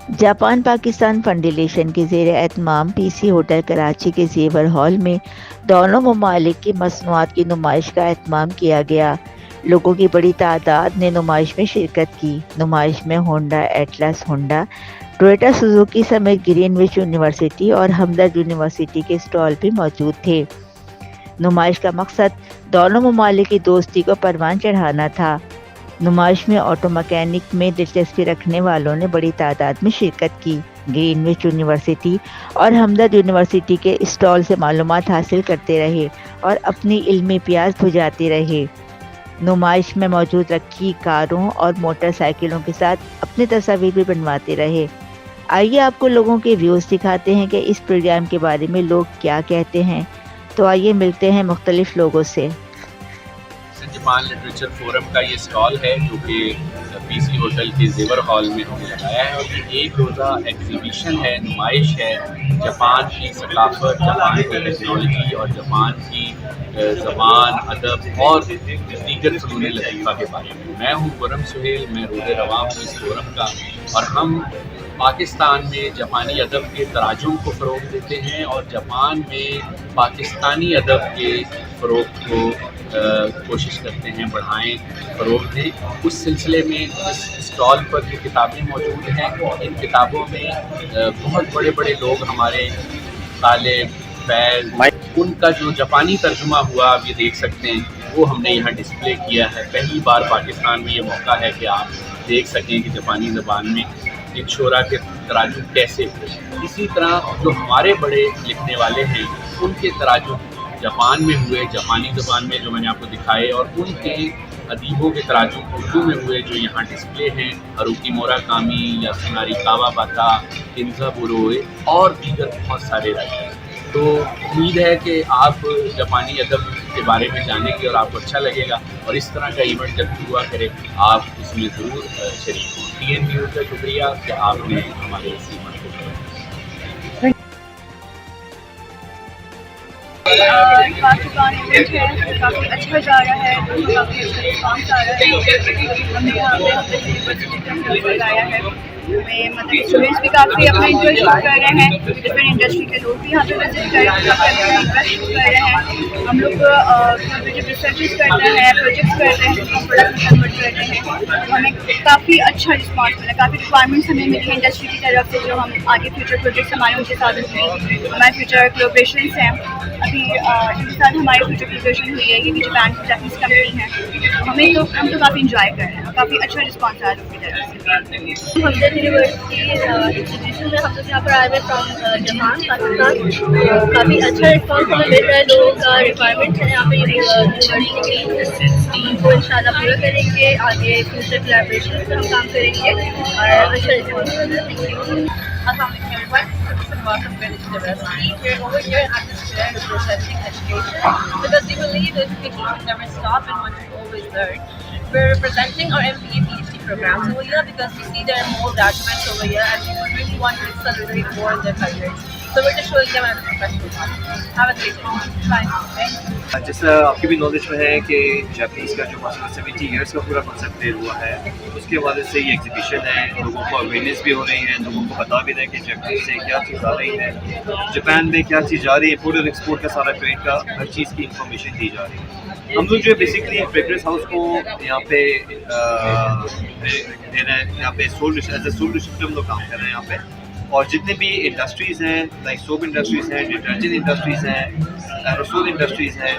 Japan Pakistan فنڈلیشن کے زیر اہتمام پی سی ہوٹل کراچی کے زیور ہال میں دونوں ممالک کی مصنوعات کی نمائش کا اہتمام کیا گیا۔ لوگوں کی بڑی تعداد نے نمائش میں شرکت کی۔ نمائش میں Honda, Atlas Honda, Toyota Suzuki سمیت گرین وچ یونیورسٹی اور ہمدرد یونیورسٹی کے اسٹال بھی موجود تھے۔ نمائش کا مقصد دونوں ممالک کی دوستی کو پروان چڑھانا تھا۔ نمائش میں آٹو مکینک میں دلچسپی رکھنے والوں نے بڑی تعداد میں شرکت کی۔ گرین وچ یونیورسٹی اور ہمدرد یونیورسٹی کے اسٹال سے معلومات حاصل کرتے رہے اور اپنی علمی پیاس بجھاتے رہے۔ نمائش میں موجود رکھی کاروں اور موٹر سائیکلوں کے ساتھ اپنے تصاویر بھی بنواتے رہے۔ آئیے آپ کو لوگوں کے ویوز دکھاتے ہیں کہ اس پروگرام کے بارے میں لوگ کیا کہتے ہیں۔ تو آئیے ملتے ہیں مختلف لوگوں سے۔ جاپان لٹریچر فورم کا یہ اسٹال ہے جو کہ پی سی ہوٹل کے زیور ہال میں ہم نے لگایا ہے، اور یہ ایک روزہ ایگزیبیشن ہے، نمائش ہے جاپان کی ثقافت، جاپان کی ٹیکنالوجی اور جاپان کی زبان، ادب اور دیگر فنون لطیفہ کے بارے میں۔ میں ہوں خرم سہیل، میں روز رواں ہوں اس فورم کا، اور ہم پاکستان میں جاپانی ادب کے تراجم کو فروغ دیتے ہیں اور جاپان میں پاکستانی ادب کے فروغ کو کوشش کرتے ہیں بڑھائیں، فروغ دیں۔ اس سلسلے میں اس اسٹال پر جو کتابیں موجود ہیں، ان کتابوں میں بہت بڑے بڑے لوگ ہمارے طالب فیض، ان کا جو جاپانی ترجمہ ہوا آپ یہ دیکھ سکتے ہیں، وہ ہم نے یہاں ڈسپلے کیا ہے۔ پہلی بار پاکستان میں یہ موقع ہے کہ آپ دیکھ سکیں کہ جاپانی زبان میں ان شعراء کے تراجم کیسے ہوئے۔ اسی طرح جو ہمارے بڑے لکھنے والے ہیں ان کے تراجم جاپان میں ہوئے، جاپانی زبان میں جو میں نے آپ کو دکھائے، اور ان کے ادیبوں کے تراجم اردو میں ہوئے جو یہاں ڈسپلے ہیں، ہاروکی موراکامی، یاسوناری کاواباتا، کنزا بوروئے اور دیگر بہت سارے رائٹر۔ تو امید ہے کہ آپ جاپانی ادب کے بارے میں جانیں گے اور آپ کو اچھا لگے گا، اور اس طرح کا ایونٹ جب بھی ہوا کرے آپ اس میں ضرور شریک ہوں۔ ٹی این نیوز کا شکریہ کہ آپ نے ہمارے اس ایونٹ کو کیا۔ پاکستان ایونٹ ہے، کافی اچھا جا رہا ہے، کافی اچھا رسپانس آ رہا ہے۔ ہم نے یہاں پہ یونیورسٹی کا انٹرویو لگایا ہے، مطلب اسٹوڈنٹس بھی کافی اپنا انٹرسٹ شو کر رہے ہیں، ڈفرینٹ انڈسٹری کے لوگ بھی یہاں پہ وزٹ کر رہے ہیں، کافی اپنا انٹرسٹ شو کر رہے ہیں۔ ہم لوگ یہاں پہ جب ریسرچز کرتے ہیں، پروجیکٹس کرتے ہیں، اس کو پروڈکٹ میں کنورٹ کرتے ہیں، ہمیں کافی اچھا رسپانس ملا، کافی ریکوائرمنٹس ہمیں ملی ہیں انڈسٹری کی طرف سے، جو ہم آگے فیوچر پروجیکٹس ہمارے ان کے ساتھ ہوئی، ہمارے فیوچر کولابریشنس ہیں۔ ابھی ان کے ساتھ ہماری فیوچر کولابریشن ہوئی ہے، یہ بھی جاپانیز کمپنی ہے۔ ہم تو کافی انجوائے کر رہے ہیں، کافی اچھا رسپانس آ رہا ہے ان کی طرف سے۔ ہمدرد یونیورسٹی انسٹیٹیوشن میں ہم لوگ یہاں پر آئے ہوئے فرام جاپان پاکستان، کافی اچھا رسپانس ہمیں مل رہا ہے، لوگوں کا ریکوائرمنٹ ہے یہاں پہ یونیورسٹی کی کو ان شاء اللہ پورا کریں گے، آگے فیوچر کولابریشن پہ ہم کام کریں گے اور اچھا رسپانس مل رہا ہے۔ Thank you. Assalamualaikum everyone. Welcome to Greenwich University. We're over here at the Square representing education because we believe education should never stop and one should always learn. We're representing our MBA PhD programs over here because we see there are more graduates over here and people really want to accelerate more in their careers. So we're just showing them as a professional. Have a great day. Bye. جیسا آپ کی بھی knowledge میں ہے کہ Japanese کا جو 70 years کا پورا کنسیپٹ دیر ہوا ہے، اس کے حوالے سے یہ ایگزیبیشن ہے، لوگوں کو اویئرنیس بھی ہو رہی ہے، لوگوں کو بتا بھی رہے ہیں کہ جاپنیز سے کیا چیز آ رہی ہے، جاپان میں کیا چیز جا رہی ہے، امپورٹ اور ایکسپورٹ کا سارا ٹریڈ کا ہر چیز کی انفارمیشن دی جا رہی ہے۔ ہم لوگ جو ہے بیسکلی فریگرنس ہاؤس کو یہاں پہ دے رہے ہیں، یہاں پہ ایز اے سول ڈسٹرکٹ ہم لوگ کام کر رہے ہیں یہاں پہ، اور جتنے بھی انڈسٹریز ہیں لائک سوپ انڈسٹریز ہیں، ڈٹرجنٹ انڈسٹریز ہیں، ایروسول انڈسٹریز ہیں،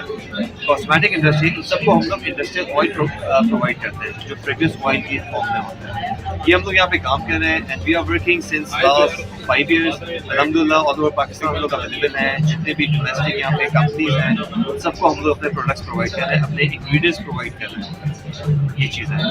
کاسمیٹک انڈسٹری، ان سب کو ہم لوگ انڈسٹریل آئل پرووائڈ کرتے ہیں جو فریگرنس آئل کی فارم میں ہوتا ہے۔ یہ ہم لوگ یہاں پہ کام کر رہے ہیں and we are working since last 5 years الحمد للہ آل اوور پاکستان میں لوگ اویلیبل ہیں، جتنے بھی ڈومیسٹک یہاں پہ کمپنیز ہیں ان سب کو ہم لوگ اپنے پروڈکٹس پرووائڈ کر رہے ہیں، اپنے انگریڈینٹس پرووائڈ کر رہے ہیں، یہ چیزیں ہیں۔